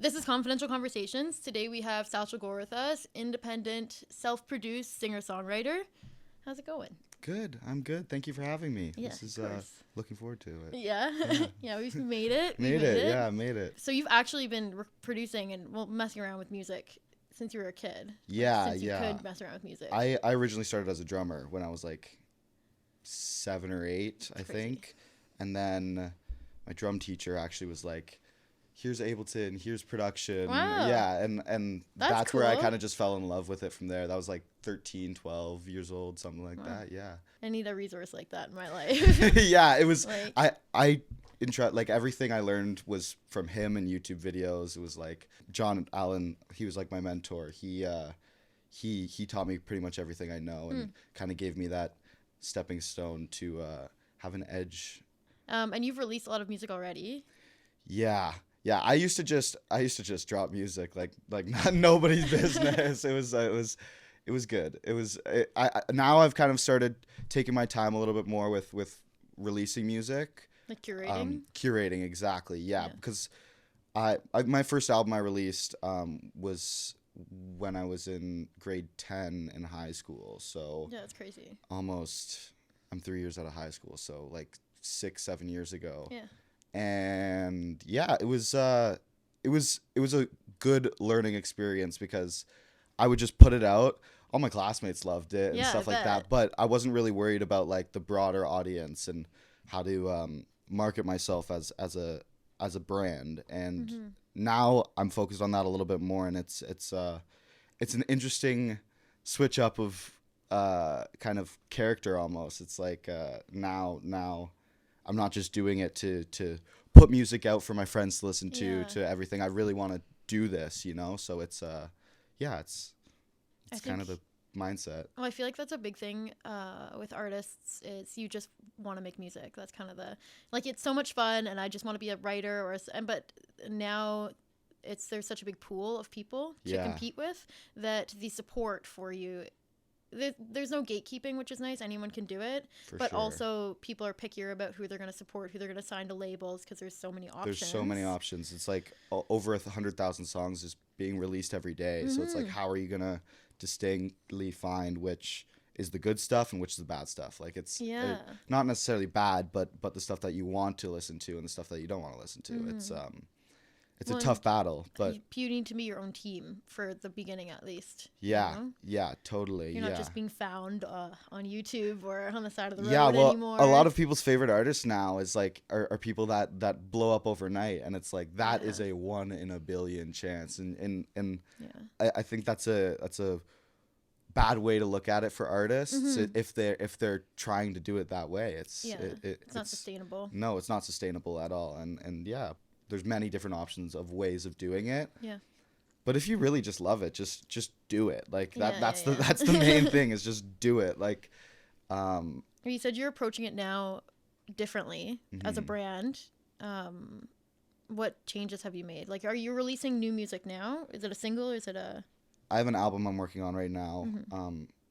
This is Confidential Conversations. Today we have Satchel Gore with us, independent, self-produced singer-songwriter. How's it going? Good. I'm good. Thank you for having me. Yeah, This is of course. looking forward to it. Yeah. Yeah, we've made it. Made it. Yeah, made it. So you've actually been producing and messing around with music since you were a kid. Yeah, since you yeah. could mess around with music. I originally started as a drummer when I was like 7 or 8, I think. And then my drum teacher actually was like, here's Ableton, here's production. Wow. Yeah, and that's cool. where I kind of just fell in love with it from there. That was like 13, 12 years old, something like that. Yeah. I need a resource like that in my life. Yeah, it was Like- like everything I learned was from him and YouTube videos. It was like John Allen, he was like my mentor. He taught me pretty much everything I know and kind of gave me that stepping stone to have an edge. And you've released a lot of music already. Yeah. Yeah, I used to just drop music like not nobody's business. It was good. Now I've kind of started taking my time a little bit more with releasing music. Like curating? Curating, exactly. Yeah, because my first album I released was when I was in grade 10 in high school. So Yeah, that's crazy. almost, I'm 3 years out of high school. So like 6-7 years ago. Yeah. And yeah, it was a good learning experience because I would just put it out. All my classmates loved it and stuff like that, but I wasn't really worried about like the broader audience and how to market myself as a brand. And now I'm focused on that a little bit more, and it's an interesting switch up of kind of character almost. It's like now I'm not just doing it to put music out for my friends to listen to everything. I really want to do this, you know? So it's kind of the mindset. Well, I feel like that's a big thing with artists is you just want to make music. That's kind of it's so much fun, and I just want to be a writer but now there's such a big pool of people to compete with that the support for you, there's no gatekeeping, which is nice. Anyone can do it. But sure. Also people are pickier about who they're going to support, who they're going to sign to labels, because there's so many options. There's so many options. It's like over 100,000 songs is being released every day. So it's like, how are you going to distinctly find which is the good stuff and which is the bad stuff? Like it's not necessarily bad, but the stuff that you want to listen to and the stuff that you don't want to listen to. It's a tough battle, but you need to be your own team for the beginning, at least. Yeah, you know? Yeah, totally. You're not just being found on YouTube or on the side of the road anymore. anymore. A lot of people's favorite artists now is like are people that blow up overnight, and it's like that is a 1 in a billion chance, and I think that's a bad way to look at it for artists if they're trying to do it that way. It's not sustainable. No, it's not sustainable at all, and there's many different options of ways of doing it. Yeah. But if you really just love it, just do it. Like that's the main thing is just do it. Like you said you're approaching it now differently as a brand. What changes have you made? Like, are you releasing new music now? Is it a single or is it a I have an album I'm working on right now.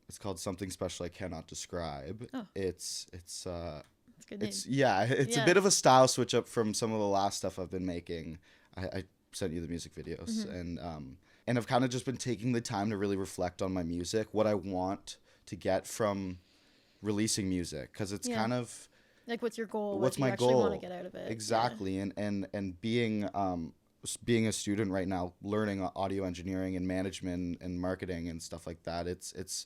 It's called Something Special I Cannot Describe. Oh. It's good name. It's a bit of a style switch up from some of the last stuff I've been making. I sent you the music videos, and I've kind of just been taking the time to really reflect on my music, what I want to get from releasing music, because it's kind of like, what's your goal? What's my goal? goal? Want to get out of it? Exactly, and being a student right now, learning audio engineering and management and marketing and stuff like that. It's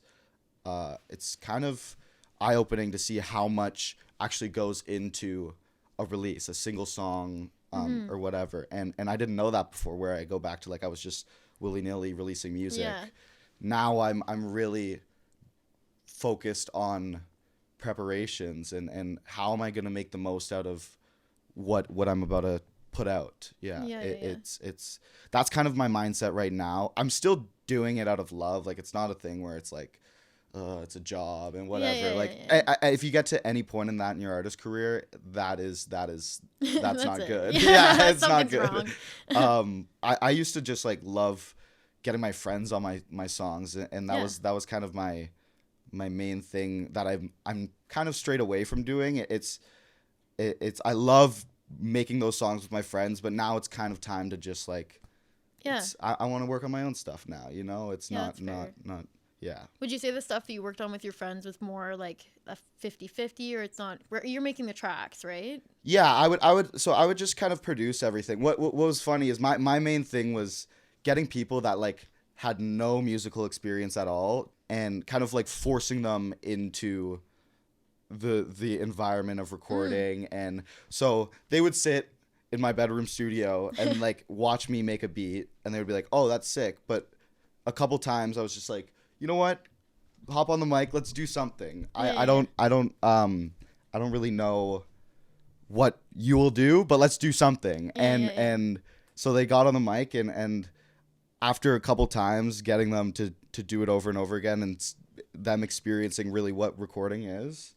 kind of eye-opening to see how much actually goes into a release, a single song or whatever, and I didn't know that before, where I go back to like I was just willy-nilly releasing music. Now I'm really focused on preparations and how am I going to make the most out of what I'm about to put out. It's that's kind of my mindset right now. I'm still doing it out of love. Like, it's not a thing where it's like it's a job and whatever. If you get to any point in that in your artist career, that's not good. It's not good. I used to just like love getting my friends on my songs, and that was kind of my main thing that I'm kind of strayed away from doing. I love making those songs with my friends, but now it's kind of time to just like Yeah. I want to work on my own stuff now, you know. It's Yeah, that's not fair. yeah. Would you say the stuff that you worked on with your friends was more like a 50-50, or it's not? You're making the tracks, right? Yeah, I would just kind of produce everything. What was funny is my main thing was getting people that like had no musical experience at all and kind of like forcing them into the environment of recording. And so they would sit in my bedroom studio and like watch me make a beat, and they would be like, "Oh, that's sick." But a couple times I was just like, "You know what? Hop on the mic, let's do something." Yeah, I don't really know what you will do, but let's do something. And so they got on the mic, and after a couple times getting them to do it over and over again, and them experiencing really what recording is.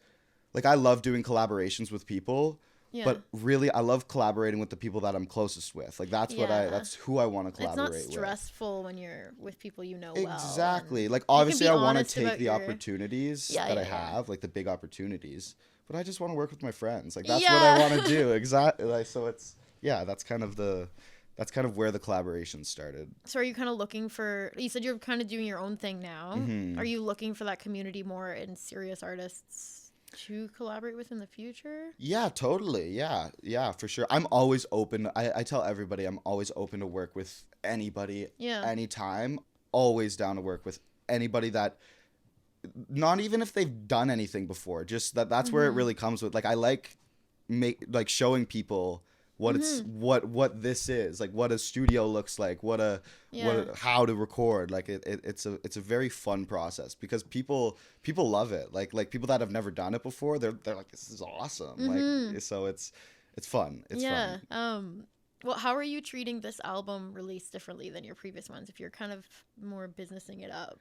Like, I love doing collaborations with people, Yeah. but really I love collaborating with the people that I'm closest with. Like, that's who I want to collaborate with. It's not stressful when you're with people you know well. Exactly. Like, obviously I want to take the your opportunities that I have, like the big opportunities, but I just want to work with my friends. Like, that's what Yeah. I want to do. Exactly. Like, so it's, that's kind of where the collaboration started. So are you kind of looking for, you said you're kind of doing your own thing now. Mm-hmm. Are you looking for that community more in serious artists to collaborate with in the future? Yeah, totally. Yeah, for sure. I'm always open. I tell everybody I'm always open to work with anybody, anytime. Always down to work with anybody that, not even if they've done anything before, just that's where it really comes with. Like, I like showing people what it's what this is, like what a studio looks like, how to record. Like, it's a very fun process because people love it. Like people that have never done it before, they're like, this is awesome. Like, so it's fun. It's fun. Well, how are you treating this album release differently than your previous ones if you're kind of more businessing it up?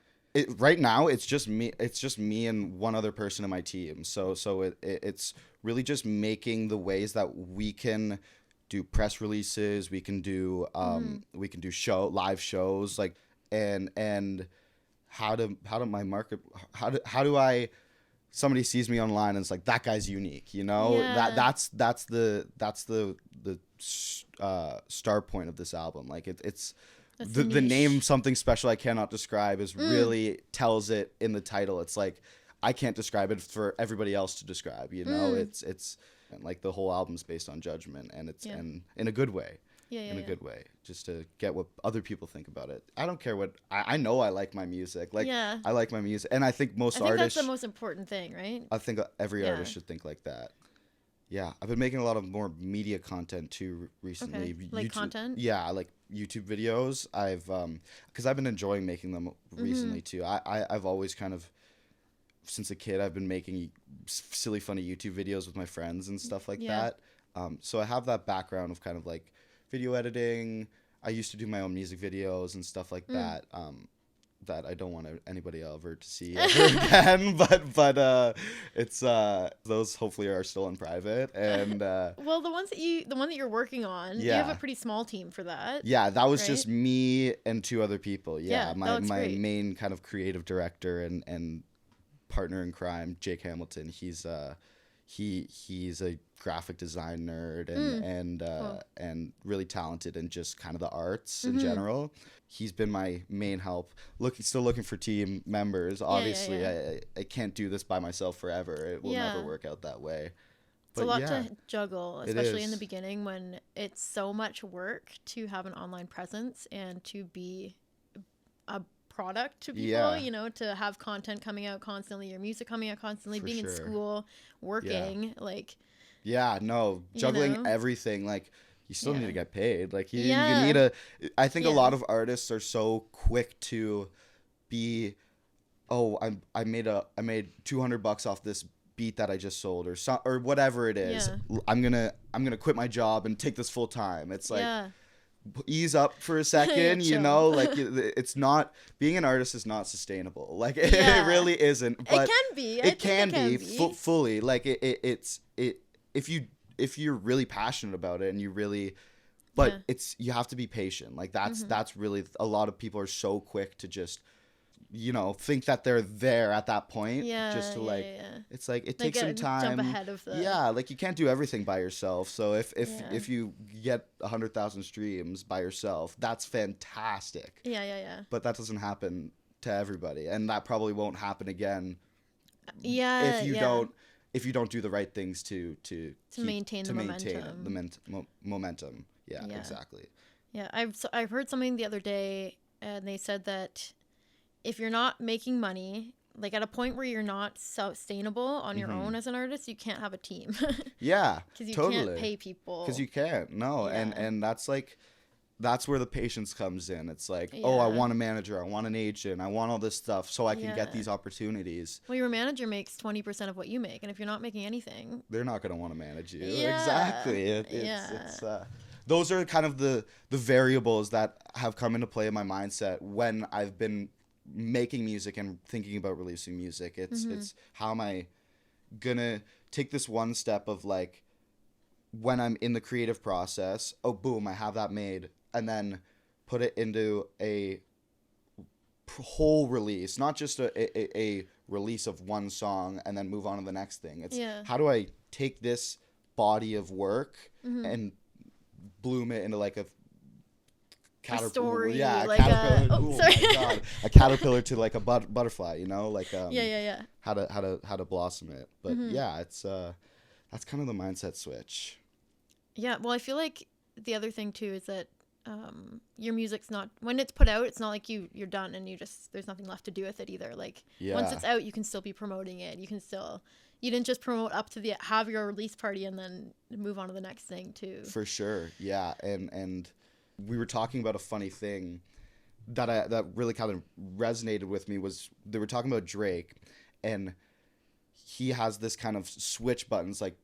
Right now it's just me and one other person in my team. So it's really just making the ways that we can do press releases, we can do live shows, like, and how do I somebody sees me online and it's like, that guy's unique, you know? That's the start point of this album. Like, it's the name Something Special I Cannot Describe is really tells it in the title. It's like, I can't describe it for everybody else to describe, you know? It's and like the whole album's based on judgment, and it's and in a good way. In a good way, just to get what other people think about it. I don't care what I know. I like my music. Like, I like my music, and I think artists. That's the most important thing, right? I think every artist should think like that. Yeah, I've been making a lot of more media content too recently. Okay. Like content? Yeah, like YouTube videos. Because I've been enjoying making them recently too. I've always kind of, since a kid, I've been making silly, funny YouTube videos with my friends and stuff like that. So I have that background of kind of like video editing. I used to do my own music videos and stuff like that. That I don't want anybody ever to see ever again. But it's those hopefully are still in private. And well, the one that you're working on, you have a pretty small team for that. Yeah, that was just me and two other people. My great. main kind of creative director and partner in crime, Jake Hamilton. He's a graphic design nerd and cool. and really talented in just kind of the arts in general. He's been my main help. Still looking for team members. Obviously, I can't do this by myself forever. It will never work out that way. It's a lot to juggle, especially in the beginning when it's so much work to have an online presence and to be a product to people, you know, to have content coming out constantly, your music coming out constantly, being in school, working, like. Yeah, no, juggling everything, like, you still need to get paid. Like, you need I think a lot of artists are so quick to be, I made $200 off this beat that I just sold, or whatever it is. I'm gonna quit my job and take this full time. It's like, ease up for a second, you know, like, it's not, being an artist is not sustainable. Like, it really isn't. But it can be fully. Like, it's if you're really passionate about it and you really, but you have to be patient. Like, that's really, a lot of people are so quick to just think that they're there at that point. Yeah, Just to yeah, like, yeah. it's like it Like takes some time. jump ahead of the. Yeah, like you can't do everything by yourself. So if Yeah. if you get 100,000 streams by yourself, that's fantastic. Yeah, yeah, yeah. But that doesn't happen to everybody, and that probably won't happen again Yeah, if you yeah. don't do the right things to maintain the momentum. Yeah, Yeah. exactly. Yeah, I've heard something the other day, and they said that if you're not making money, like at a point where you're not sustainable on your own as an artist, you can't have a team. Yeah, Because you totally. can't pay people. Because you can't. No, Yeah. and that's where the patience comes in. It's like, oh, I Yeah. want a manager, I want an agent, I want all this stuff so I can Yeah. get these opportunities. Well, your manager makes 20% of what you make, and if you're not making anything, They're not going to want to manage you. Yeah. Exactly. Those are kind of the variables that have come into play in my mindset when I've been making music and thinking about releasing music. It's how am I gonna take this one step of like, when I'm in the creative process, oh boom, I have that made, and then put it into a whole release, not just a release of one song and then move on to the next thing. It's how do I take this body of work and bloom it into like a caterpillar, story, yeah, like caterpillar. oh, sorry. My God, a caterpillar to like a butterfly, like yeah. how to blossom it. But yeah, it's that's kind of the mindset switch. Yeah, well, I feel like the other thing too is that your music's not, when it's put out, it's not like you're done and there's nothing left to do with it either. Like once it's out, you can still be promoting it. You didn't just promote up to have your release party and then move on to the next thing too. For sure, yeah, and we were talking about a funny thing that really kind of resonated with me. Was they were talking about Drake, and he has this kind of switch buttons like,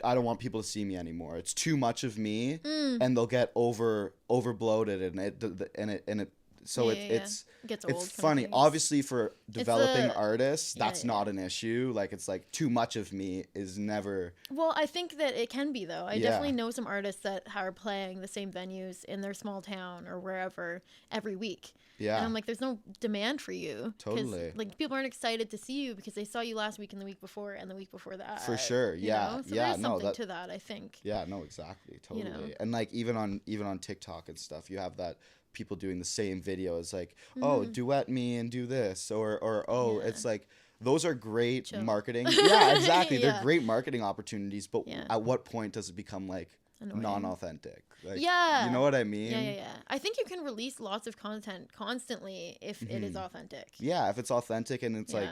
I don't want people to see me anymore. It's too much of me, and they'll get over bloated, and it. So It gets old. It's funny. Obviously, for developing artists, that's not an issue. Like, it's like too much of me is never. Well, I think that it can be, though. I definitely know some artists that are playing the same venues in their small town or wherever every week. Yeah. And I'm like, there's no demand for you. Totally. Like, people aren't excited to see you because they saw you last week and the week before and the week before that. For sure. Yeah. So yeah. there's something to that, I think. Yeah. No. Exactly. Totally. You know? And like even on TikTok and stuff, you have that people doing the same video. It's like, oh, duet me and do this, or it's like, those are great marketing. Yeah. Exactly. They're great marketing opportunities. But at what point does it become like annoying, non-authentic? Like, you know what I mean? Yeah. I think you can release lots of content constantly if it is authentic. Yeah, if it's authentic, and it's like,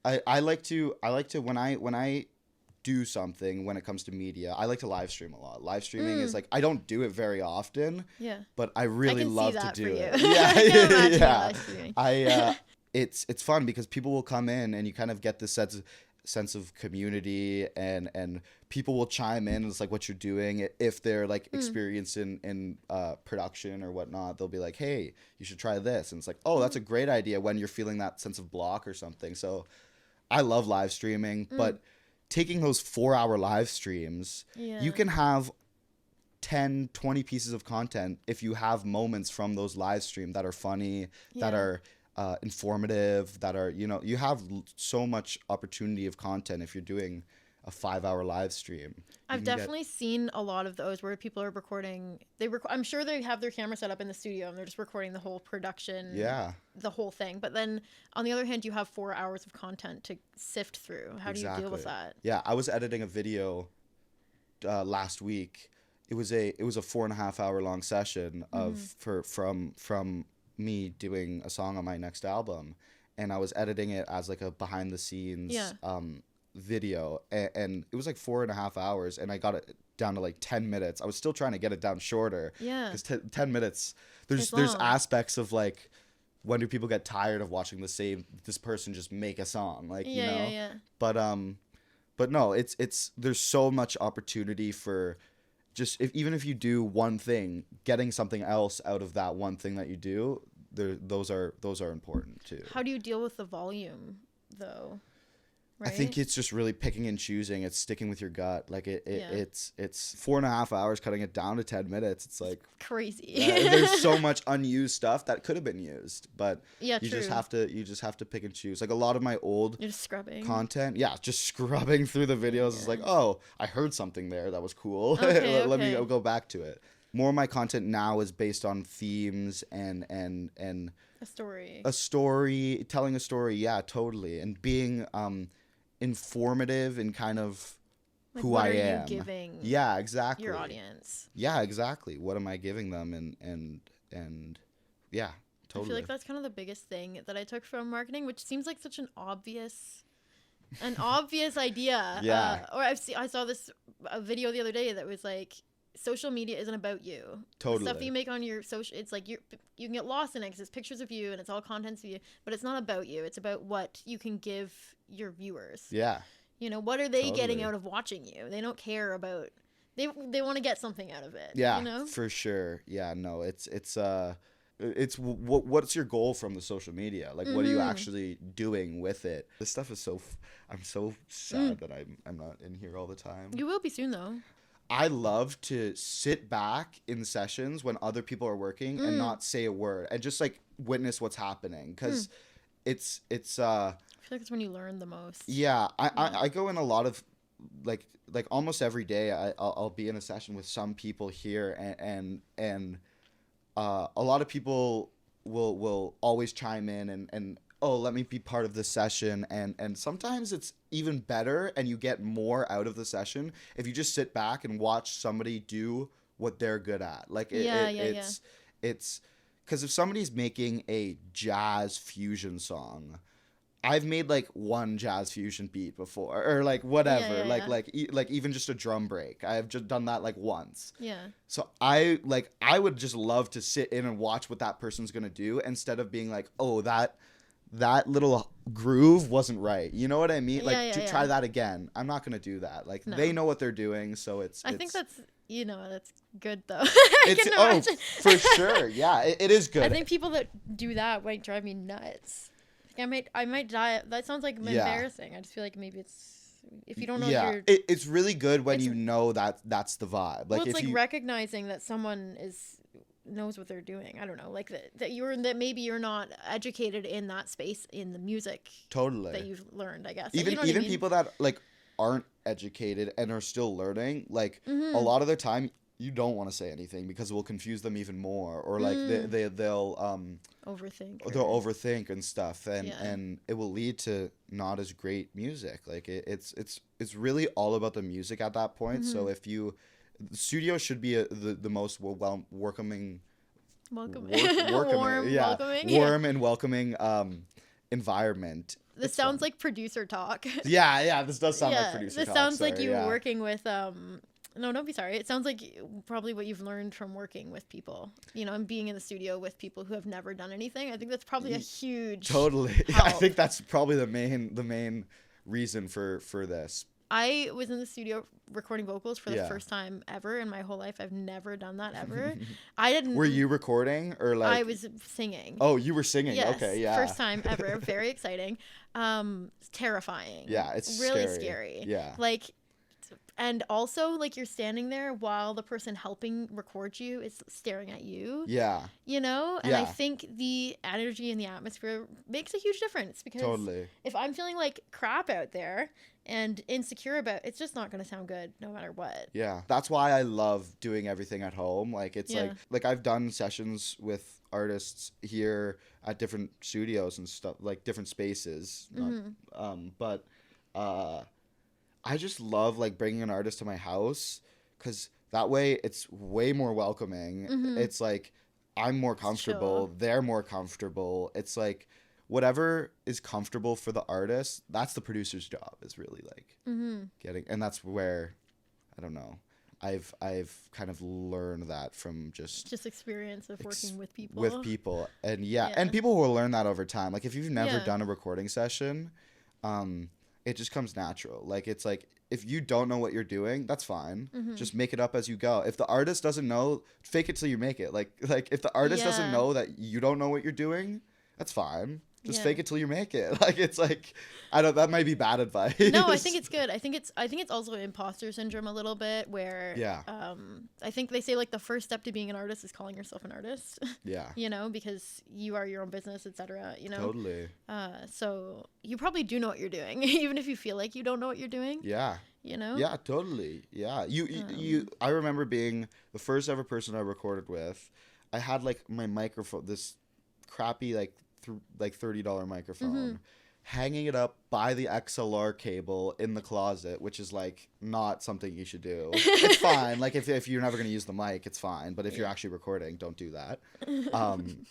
I like to when I do something when it comes to media, I like to live stream a lot. Live streaming is like, I don't do it very often. Yeah. But I really love to do it. Yeah. It's fun because people will come in and you kind of get this sense of community, and people will chime in. It's like what you're doing. If they're like experienced in production or whatnot, they'll be like, hey, you should try this. And it's like, oh, that's a great idea when you're feeling that sense of block or something. So I love live streaming, but taking those 4-hour live streams, you can have 10, 20 pieces of content if you have moments from those live stream that are funny, that are informative, that are, you have so much opportunity of content if you're doing a 5-hour live stream. I've definitely seen a lot of those where people are recording. I'm sure they have their camera set up in the studio and they're just recording the whole production, the whole thing. But then on the other hand, you have 4 hours of content to sift through. How do you deal with that? Yeah, I was editing a video last week. It was a 4.5 hour long session from me doing a song on my next album, and I was editing it as like a behind the scenes video, and it was like 4.5 hours, and I got it down to like 10 minutes. I was still trying to get it down shorter, because 10 minutes, there's aspects of like, when do people get tired of watching this person just make a song, like, but no, it's there's so much opportunity for just even if you do one thing, getting something else out of that one thing that you do, those are important too. How do you deal with the volume though? right? I think it's just really picking and choosing. It's sticking with your gut. Like Yeah. it's 4.5 hours, cutting it down to 10 minutes. It's like Crazy. there's so much unused stuff that could have been used, but Yeah, you true. just have to pick and choose. Like a lot of my old You're just scrubbing. content, yeah, just scrubbing through the videos is like, oh, I heard something there that was cool. Okay, Let me okay. go back to it. More of my content now is based on themes and A story. a story, telling a story, yeah, totally, and being informative and kind of Like, who what I are am. you giving Yeah, exactly. your audience? Yeah, exactly. What am I giving them? And yeah, totally. I feel like that's kind of the biggest thing that I took from marketing, which seems like such an obvious idea. Yeah. Or I saw this a video the other day that was like, social media isn't about you. Totally. The stuff you make on your social, it's like you can get lost in it because it's pictures of you and it's all contents of you, but it's not about you. It's about what you can give your viewers. Yeah. You know, what are they getting Totally. out of watching you? They don't care about. They want to get something out of it. Yeah, You know? for sure. Yeah, no, it's what's your goal from the social media? Like, what are you actually doing with it? This stuff is I'm so sad that I'm not in here all the time. You will be soon though. I love to sit back in sessions when other people are working and not say a word and just like witness what's happening, because it's I feel like it's when you learn the most. yeah, I go in a lot of like almost every day. I'll be in a session with some people here, and a lot of people will always chime in and oh, let me be part of the session, and sometimes it's even better and you get more out of the session if you just sit back and watch somebody do what they're good at. Like it's because if somebody's making a jazz fusion song, I've made like one jazz fusion beat before, or like whatever, like even just a drum break. I've just done that like once. Yeah. So I would just love to sit in and watch what that person's gonna do instead of being like, oh, that little groove wasn't right. You know what I mean? Like, try that again. I'm not gonna do that. Like, they know what they're doing, so I think that's that's good though. It's for sure. Yeah, it is good. I think people that do that might drive me nuts. Like, I might die. That sounds like embarrassing. I just feel like maybe it's if you don't know. Yeah, it's really good when you know that's the vibe. Like, well, it's like recognizing that someone knows what they're doing. I don't know, like that maybe you're not educated in that space in the music totally that you've learned, I guess. Even you know what I mean? People that like aren't educated and are still learning, like a lot of the time you don't want to say anything because it will confuse them even more, or like they'll overthink and stuff, and it will lead to not as great music. Like it's really all about the music at that point. So if the studio should be the most welcoming warm and welcoming environment. This sounds like producer talk. Yeah, this does sound like producer talk. This sounds like you working with no, don't be sorry. It sounds like probably what you've learned from working with people, and being in the studio with people who have never done anything. I think that's probably a huge help. I think that's probably the main reason for this. I was in the studio recording vocals for the first time ever in my whole life. I've never done that ever. I didn't. Were you recording or like? I was singing. Oh, you were singing. Yes, okay, yeah. First time ever. Very exciting. Terrifying. Yeah, it's really scary. Yeah. Like, and also like you're standing there while the person helping record you is staring at you. Yeah. And I think the energy and the atmosphere makes a huge difference, because if I'm feeling like crap out there and insecure about, it's just not going to sound good no matter what. Yeah, that's why I love doing everything at home. Like it's like I've done sessions with artists here at different studios and stuff, like different spaces. But I just love like bringing an artist to my house, because that way it's way more welcoming. It's like I'm more comfortable, they're more comfortable. It's like whatever is comfortable for the artist, that's the producer's job, is really like getting, and that's where, I don't know, I've kind of learned that from just experience of working with people, and and people will learn that over time. Like if you've never done a recording session, it just comes natural. Like it's like, if you don't know what you're doing, that's fine. Just make it up as you go. If the artist doesn't know, fake it till you make it. Like if the artist doesn't know that you don't know what you're doing, that's fine. Just Yeah. fake it till you make it. Like, it's like, that might be bad advice. No, I think it's good. I think it's also imposter syndrome a little bit, where Yeah. I think they say like the first step to being an artist is calling yourself an artist. Yeah. You know, because you are your own business, etc. You know. Totally. So you probably do know what you're doing, even if you feel like you don't know what you're doing. Yeah. You know. Yeah, totally. Yeah. You I remember being the first ever person I recorded with. I had like my microphone, this crappy like $30 microphone, hanging it up by the XLR cable in the closet, which is like not something you should do. It's fine. Like if you're never going to use the mic, it's fine. But if you're actually recording, don't do that.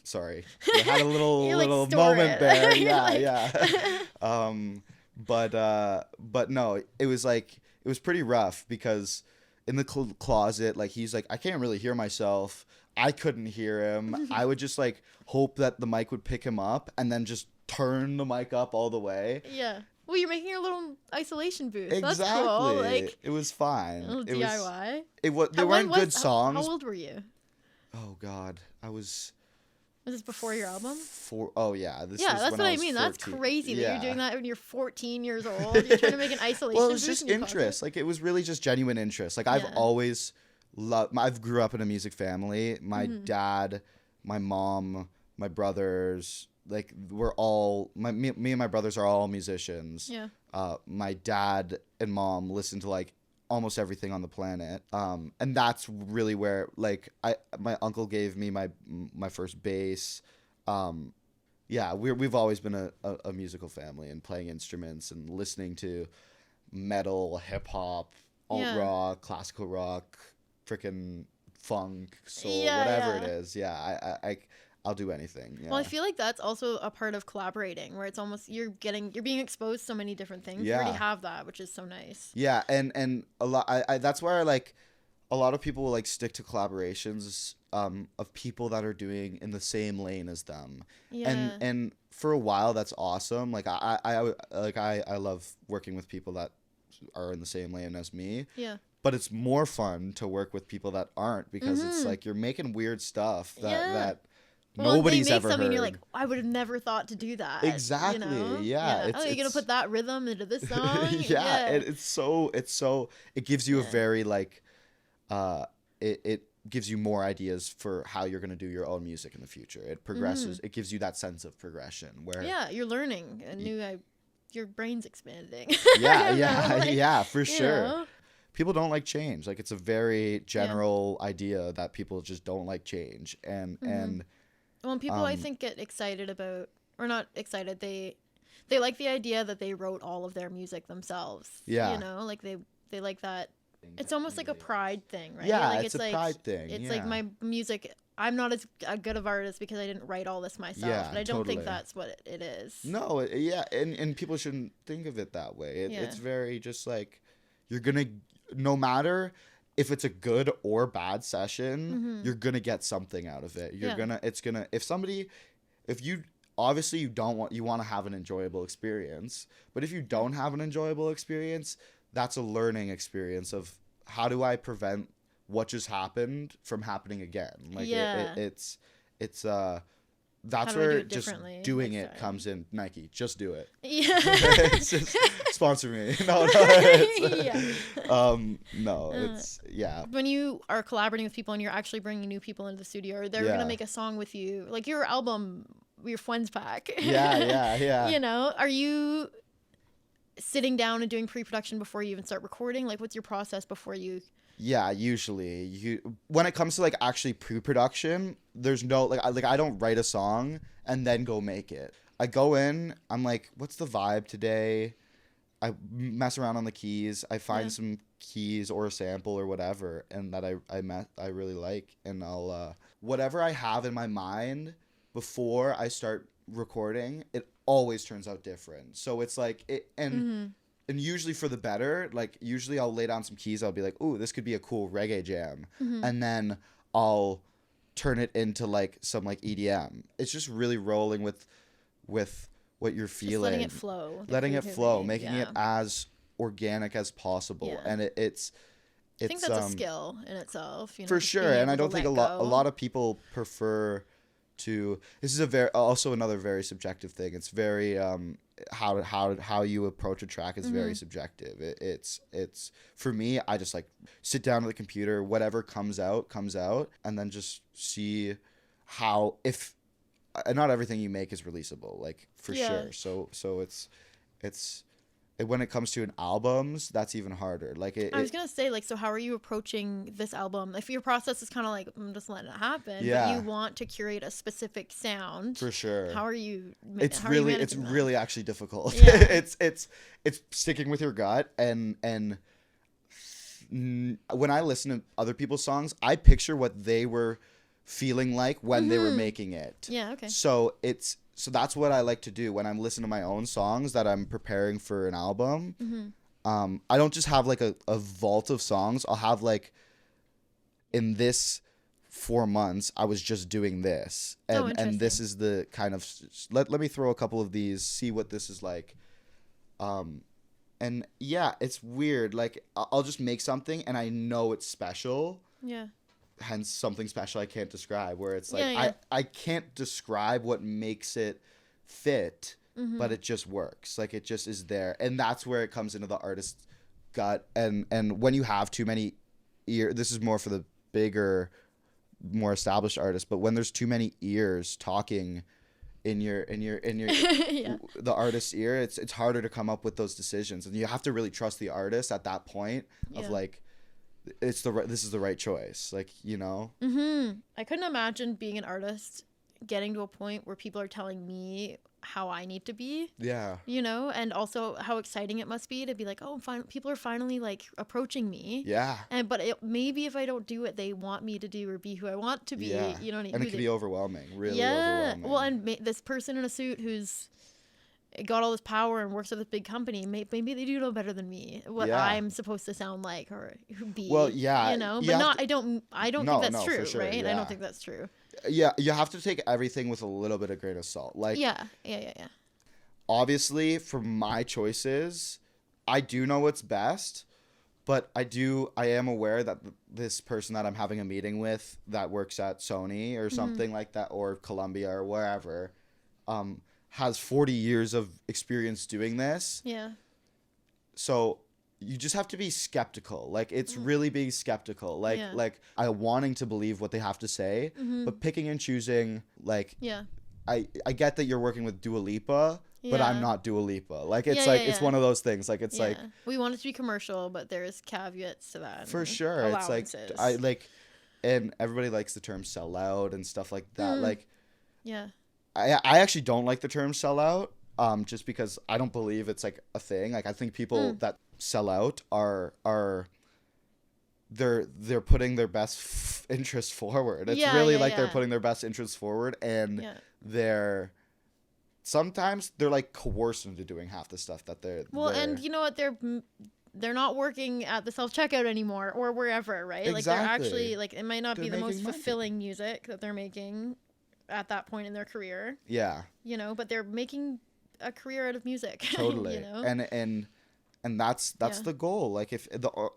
Sorry. I had a little moment there. Yeah. But no, it was pretty rough because in the closet, like he's like, I can't really hear myself. I couldn't hear him. I would just like hope that the mic would pick him up and then just turn the mic up all the way. Yeah. Well, you're making your little isolation booth. Exactly. That's cool. Like, it was fine. a little It DIY. There weren't good songs. How old were you? Oh God, I was. Was this before your album? Oh yeah, this. Yeah, was that's when what I I was mean. 14. That's crazy that Yeah. you're doing that when you're 14 years old. You're trying to make an isolation. Well, it was booth just in your interest. closet. Like it was really just genuine interest. Like I've Yeah. always loved. I've grew up in a music family. My dad, my mom, my brothers. Like we're all me and my brothers are all musicians. Yeah. My dad and mom listen to like almost everything on the planet. And that's really where like my uncle gave me my first bass. Yeah, we've always been a musical family and playing instruments and listening to metal, hip hop, alt rock, classical rock, freaking funk, soul, whatever it is. Yeah, I'll do anything. Yeah. Well, I feel like that's also a part of collaborating, where it's almost you're being exposed to so many different things. Yeah. You already have that, which is so nice. Yeah, and a lot. That's where like a lot of people will like stick to collaborations of people that are doing in the same lane as them. Yeah. And for a while that's awesome. Like I love working with people that are in the same lane as me. Yeah. But it's more fun to work with people that aren't because it's like you're making weird stuff that nobody's ever heard. And you're like, I would have never thought to do that. Exactly. You know? Yeah. Oh, you're gonna put that rhythm into this song. Yeah. It's so it gives you a very like it gives you more ideas for how you're gonna do your own music in the future. It progresses. It gives you that sense of progression where you're learning a new. Your brain's expanding. Yeah, for sure. Know? People don't like change. Like it's a very general idea that people just don't like change, and Well, people I think get excited about, or not excited. They like the idea that they wrote all of their music themselves. Yeah. You know, like they like that. It's almost like a pride thing, right? Yeah, like it's a pride thing. It's yeah. like my music. I'm not as good of artist because I didn't write all this myself. Yeah, but I don't think totally. that's what it is. No, and people shouldn't think of it that way. It's very just like you're gonna, no matter if it's a good or bad session, you're gonna get something out of it. If you obviously you want to have an enjoyable experience, but if you don't have an enjoyable experience, that's a learning experience of how do I prevent what just happened from happening again. Like it's that's where just doing it comes in. Nike, just do it. Yeah. It's just, sponsor me. No, it's When you are collaborating with people and you're actually bringing new people into the studio, or they're gonna make a song with you, like your album, your Friends Pack. Yeah. You know, are you sitting down and doing pre-production before you even start recording? Like, what's your process before you? Yeah, usually when it comes to like actually pre-production, there's no like I don't write a song and then go make it. I go in, I'm like, what's the vibe today? I mess around on the keys. I find some keys or a sample or whatever, and that I really like, and I'll whatever I have in my mind before I start recording, it always turns out different. So it's like it and usually for the better. Like usually I'll lay down some keys. I'll be like, ooh, this could be a cool reggae jam, and then I'll turn it into like some like EDM. It's just really rolling with what you're feeling, just letting it flow, making it as organic as possible. And it's I think that's a skill in itself, you know, for sure. And I don't think a lot of people prefer to, this is a very, also another very subjective thing. It's very how you approach a track is very subjective. It's for me, I just like sit down at the computer, whatever comes out, and then just see how, if not everything you make is releasable, like for sure. So it's when it comes to albums, that's even harder. Like I was gonna say, like, so how are you approaching this album? If your process is kind of like, I'm just letting it happen, but you want to curate a specific sound, for sure. How are you? It's really actually difficult. Yeah. it's sticking with your gut, and when I listen to other people's songs, I picture what they were feeling like when they were making it. Yeah. Okay. So that's what I like to do when I'm listening to my own songs that I'm preparing for an album. I don't just have like a vault of songs. I'll have like, in this 4 months, I was just doing this. And this is the kind of, let me throw a couple of these, see what this is like. And yeah, it's weird. Like, I'll just make something and I know it's special. Yeah. Hence something special I can't describe, where it's like I can't describe what makes it fit, but it just works. Like, it just is there. And that's where it comes into the artist's gut. And when you have too many this is more for the bigger, more established artists, but when there's too many ears talking in your the artist's ear, it's harder to come up with those decisions. And you have to really trust the artist at that point of like, this is the right choice, like, you know. I couldn't imagine being an artist getting to a point where people are telling me how I need to be, you know, and also how exciting it must be to be like, oh, people are finally like approaching me, but maybe if I don't do what they want me to do or be who I want to be, you know, and it can be overwhelming, really overwhelming. Well, and this person in a suit who's got all this power and works at this big company, maybe they do know better than me what I'm supposed to sound like or be. Well, you know, but I don't think that's true, sure, right? I don't think that's true. Yeah, you have to take everything with a little bit of grain of salt. Like, yeah. Obviously, for my choices, I do know what's best, but I am aware that this person that I'm having a meeting with that works at Sony or something like that, or Columbia or wherever, has 40 years of experience doing this. Yeah. So you just have to be skeptical. Like, it's really being skeptical. Like, like I wanting to believe what they have to say, but picking and choosing. Like, I get that you're working with Dua Lipa, but I'm not Dua Lipa. Like, it's it's one of those things. Like, it's like, we want it to be commercial, but there's caveats to that. For sure. Allowances. It's like, I like, and everybody likes the term sell out and stuff like that. Like, I actually don't like the term sellout, just because I don't believe it's like a thing. Like, I think people that sell out are they're putting their best interest forward. It's really they're putting their best interest forward, and sometimes they're like coerced into doing half the stuff that they're. And you know what, they're not working at the self-checkout anymore or wherever, right? Exactly. Like, they're actually, like, it might not be the most fulfilling music that they're making at that point in their career. Yeah. You know, but they're making a career out of music. Totally. You know? And that's the goal. Like, if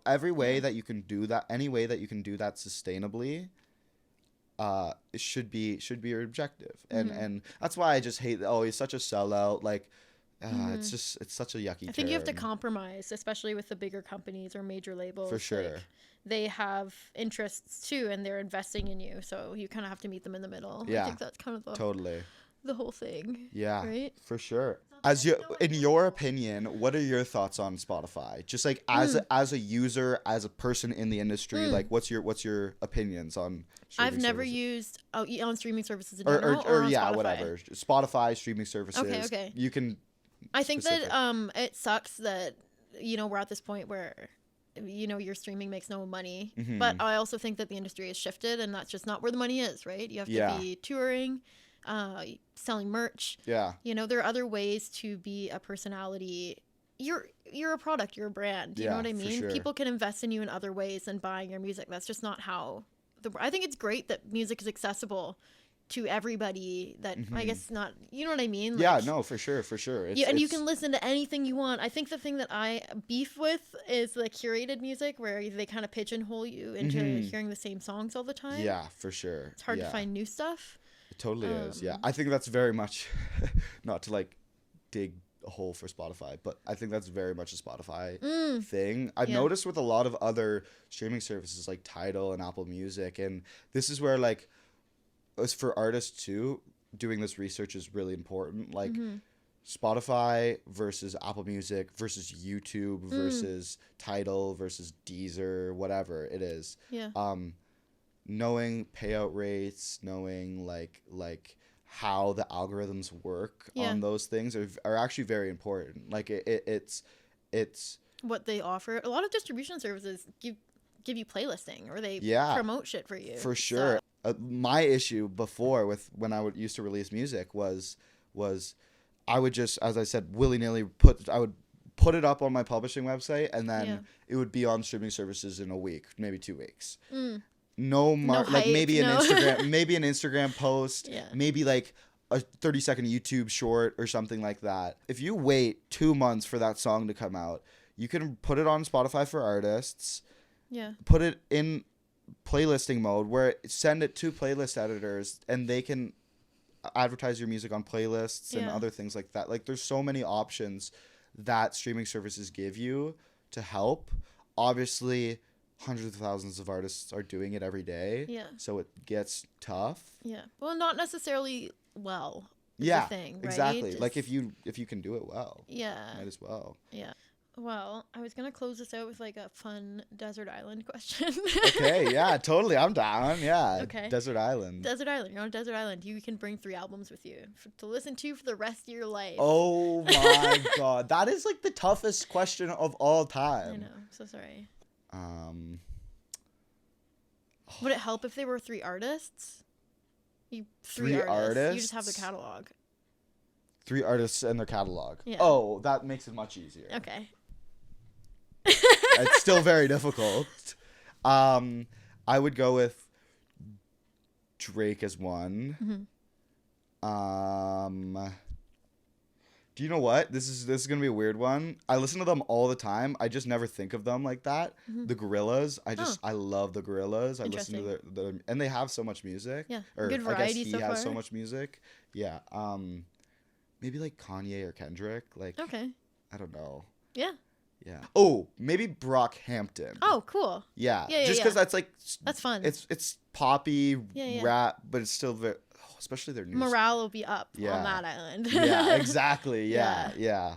every way that you can do that, any way that you can do that sustainably, it should be your objective. And that's why I just hate, he's such a sellout. Like, it's such a yucky term. I think you have to compromise, especially with the bigger companies or major labels. For sure. Like, they have interests too, and they're investing in you, so you kind of have to meet them in the middle. I think that's kind of the whole thing. Yeah, right? For sure. In your opinion, what are your thoughts on Spotify? Just like as a user, as a person in the industry, like what's your opinions on? I've never used on streaming services in general, or on Spotify? Whatever. Spotify, streaming services. Okay. You can. I think that it sucks that, you know, we're at this point where, you know, your streaming makes no money, but I also think that the industry has shifted, and that's just not where the money is, right? You have to be touring, selling merch. Yeah. You know, there are other ways to be a personality. You're a product, you're a brand. You know what I mean? Sure. People can invest in you in other ways than buying your music. That's just not how I think it's great that music is accessible to everybody, that I guess not, you know what I mean? Like, no, for sure. And you can listen to anything you want. I think the thing that I beef with is the curated music, where they kind of pigeonhole you into hearing the same songs all the time. Yeah, for sure. It's hard to find new stuff. Totally is. Yeah. I think that's very much not to like dig a hole for Spotify, but I think that's very much a Spotify thing. I've noticed with a lot of other streaming services like Tidal and Apple Music, and this is where like as for artists too, doing this research is really important. Like Spotify versus Apple Music versus YouTube versus Tidal versus Deezer, whatever it is. Yeah. Knowing payout rates, knowing like how the algorithms work on those things are actually very important. Like it's what they offer. A lot of distribution services give you playlisting, or they promote shit for you. For sure. So. My issue before with when I used to release music was I would just, as I said, willy-nilly I would put it up on my publishing website, and then it would be on streaming services in a week, maybe 2 weeks. No like maybe an Instagram post, maybe like a 30-second YouTube short or something like that. If you wait 2 months for that song to come out, you can put it on Spotify for artists. Yeah. Put it in playlisting mode where send it to playlist editors, and they can advertise your music on playlists and other things like that. Like there's so many options that streaming services give you to help. Obviously, hundreds of thousands of artists are doing it every day. Yeah. So it gets tough. Yeah. Well, not necessarily well. Yeah. The thing, right? Exactly. Like if you can do it well. Yeah. Might as well. Yeah. Well, I was gonna close this out with like a fun desert island question. Okay, yeah, totally. I'm down. Yeah. Okay. Desert island. Desert island. You're on a desert island. You can bring 3 albums with you to listen to for the rest of your life. Oh my god, that is like the toughest question of all time. I know. I'm so sorry. Would it help if they were 3 artists? Three artists. You just have their catalog. 3 artists and their catalog. Yeah. Oh, that makes it much easier. Okay. It's still very difficult. I would go with Drake as one. Do you know what? This is gonna be a weird one. I listen to them all the time. I just never think of them like that. The Gorillas. I love the Gorillas. I listen to their and they have so much music. Yeah. Or good variety. I guess he so has far. so much music. Yeah. Maybe like Kanye or Kendrick. Like. Okay. I don't know. Yeah. Yeah. Oh, maybe Brockhampton. Oh, cool. Yeah. Just because that's like. That's fun. It's poppy rap, but it's still very. Especially their new morale will be up on that island. Yeah, exactly. Yeah.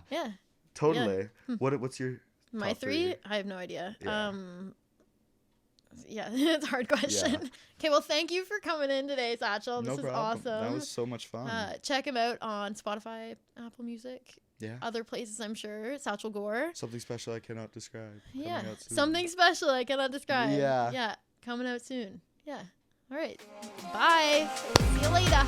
Totally. Yeah. What's your my top 3? I have no idea. Yeah. It's a hard question. Yeah. Okay, well, thank you for coming in today, Satchel. This was awesome. That was so much fun. Check him out on Spotify, Apple Music, other places, I'm sure. Satchel Gore. Something special I cannot describe. Yeah, something special I cannot describe. Yeah, coming out soon. Yeah. All right. Bye. See you later.